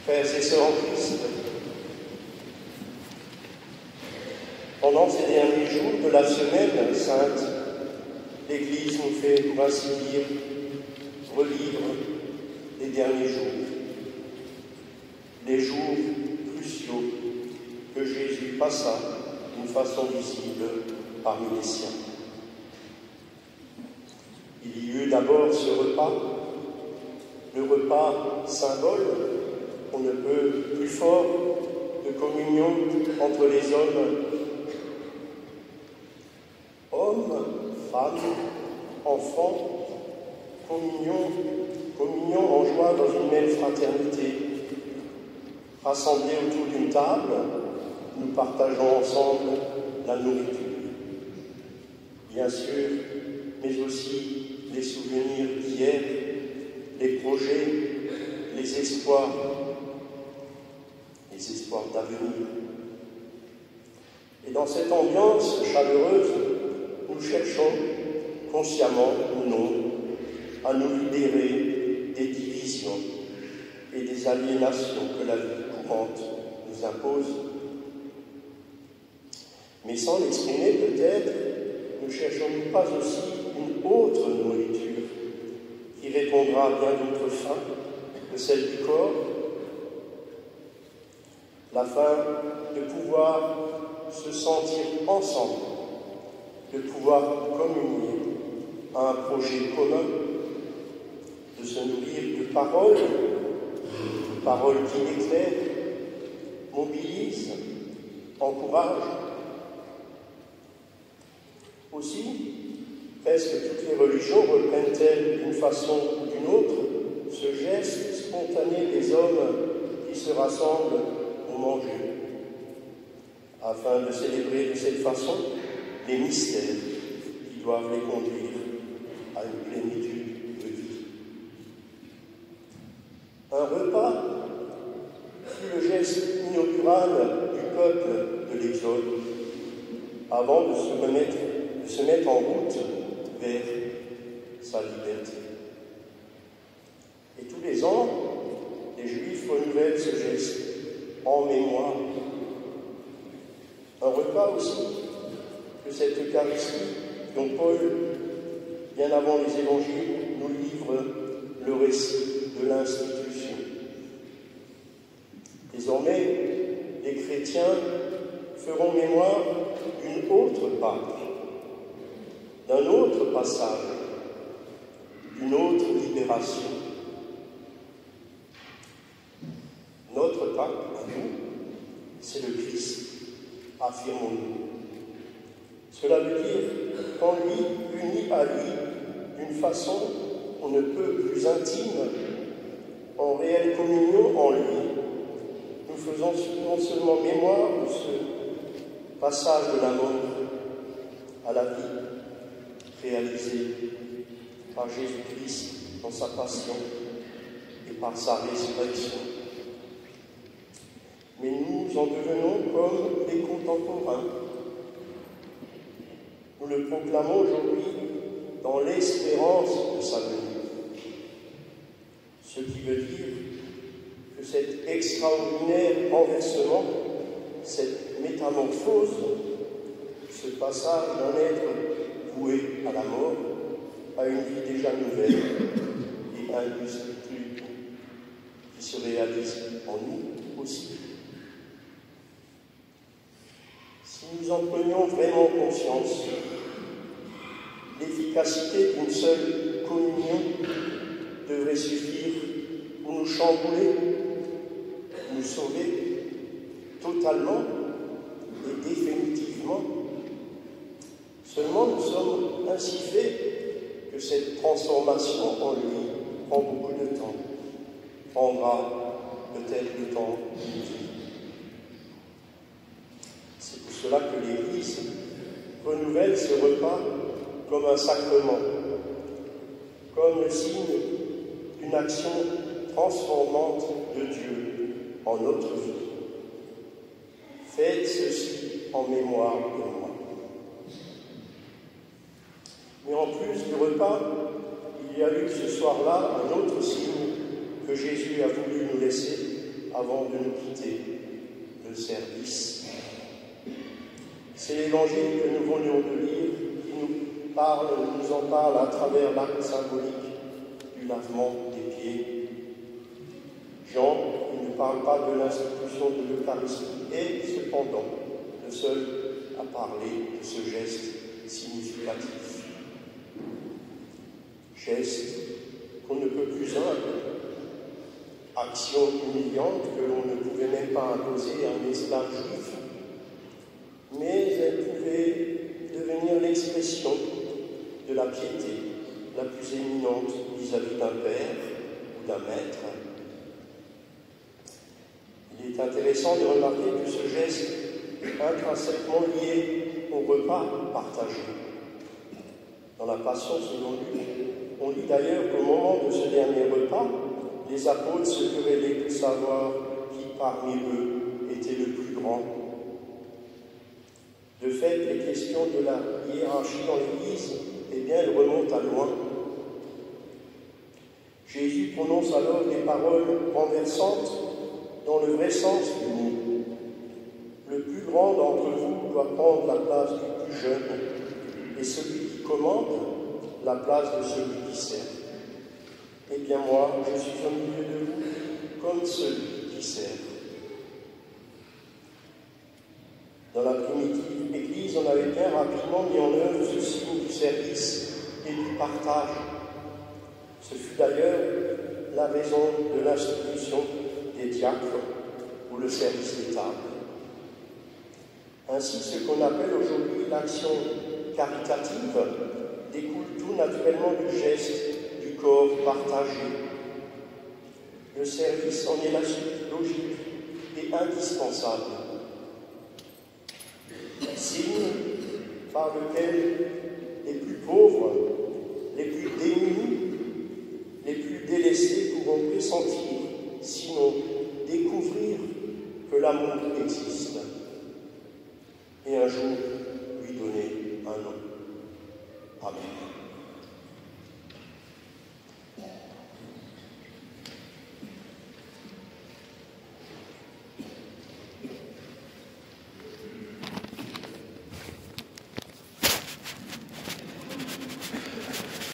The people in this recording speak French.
Frères et sœurs en Christ, pendant ces derniers jours de la semaine sainte, l'Église nous fait, pour ainsi dire, revivre les derniers jours, les jours cruciaux que Jésus passa d'une façon visible parmi les siens. Il y eut d'abord ce repas, le repas symbole, on ne peut plus fort, de communion entre les hommes, femmes, enfants, communion en joie dans une même fraternité. Rassemblés autour d'une table, nous partageons ensemble la nourriture. Bien sûr, mais aussi les souvenirs d'hier, les projets, les espoirs d'avenir. Et dans cette ambiance chaleureuse, nous cherchons, consciemment ou non, à nous libérer des divisions et des aliénations que la vie courante nous impose. Mais sans l'exprimer peut-être, ne cherchons-nous pas aussi une autre nourriture qui répondra à bien d'autres fins que celle du corps? La faim de pouvoir se sentir ensemble, de pouvoir communier à un projet commun, de se nourrir de paroles qui éclairent, mobilisent, encouragent. Aussi, presque toutes les religions reprennent-elles d'une façon ou d'une autre ce geste spontané des hommes qui se rassemblent pour manger, afin de célébrer de cette façon les mystères qui doivent les conduire à une plénitude de vie. Un repas fut le geste inaugural du peuple de l'Exode, avant de se mettre en route vers sa liberté. Et tous les ans, les Juifs renouvellent ce geste en mémoire. Un repas aussi que cette Eucharistie dont Paul, bien avant les évangiles, nous livre le récit de l'institution. Désormais, les chrétiens feront mémoire d'une autre Pâque, d'un autre passage, d'une autre libération. Notre Pâque, à nous, c'est le Christ, affirmons-nous. Cela veut dire qu'en lui, unis à lui, d'une façon on ne peut plus intime, en réelle communion en lui, nous faisons non seulement mémoire de ce passage de la mort à la vie réalisé par Jésus-Christ dans sa passion et par sa résurrection. Mais nous en devenons comme des contemporains. Nous le proclamons aujourd'hui dans l'espérance de sa venue. Ce qui veut dire que cet extraordinaire renversement, cette métamorphose, ce passage d'un être voué à la mort, à une vie déjà nouvelle et indiscutable qui se réalise en nous aussi. Si nous en prenions vraiment conscience, l'efficacité d'une seule communion devrait suffire pour nous chambouler, nous sauver totalement et définitivement. Seulement nous sommes ainsi faits que cette transformation en lui prend beaucoup de temps, prendra peut-être le temps d'une vie. C'est pour cela que l'Église renouvelle ce repas comme un sacrement, comme le signe d'une action transformante de Dieu en notre vie. Faites ceci en mémoire de moi. Mais en plus du repas, il y a eu ce soir-là un autre signe que Jésus a voulu nous laisser avant de nous quitter, le service. C'est l'évangile que nous venions de lire qui nous en parle à travers l'acte symbolique du lavement des pieds. Jean, il ne parle pas de l'institution de l'Eucharistie, et cependant le seul à parler de ce geste significatif. Geste qu'on ne peut plus humble, action humiliante que l'on ne pouvait même pas imposer à un esclave juif, mais elle pouvait devenir l'expression de la piété la plus éminente vis-à-vis d'un père ou d'un maître. Il est intéressant de remarquer que ce geste est intrinsèquement lié au repas partagé. Dans la Passion selon Luc, on lit d'ailleurs qu'au moment de ce dernier repas, les apôtres se querellaient pour savoir qui parmi eux était le plus grand. De fait, les questions de la hiérarchie dans l'Église, eh bien, elles remontent à loin. Jésus prononce alors des paroles renversantes dans le vrai sens du mot. Le plus grand d'entre vous doit prendre la place du plus jeune, et celui qui commande la place de celui qui sert. Eh bien moi, je suis au milieu de vous comme celui qui sert. Dans la primitive Église, on avait bien rapidement mis en œuvre ce signe du service et du partage. Ce fut d'ailleurs la raison de l'institution des diacres ou le service des tables. Ainsi, ce qu'on appelle aujourd'hui l'action caritative découle tout naturellement du geste du corps partagé. Le service en est la suite logique et indispensable. Signe par lequel les plus pauvres, les plus démunis, les plus délaissés pourront pressentir, sinon découvrir que l'amour existe et un jour lui donner un nom. Amen.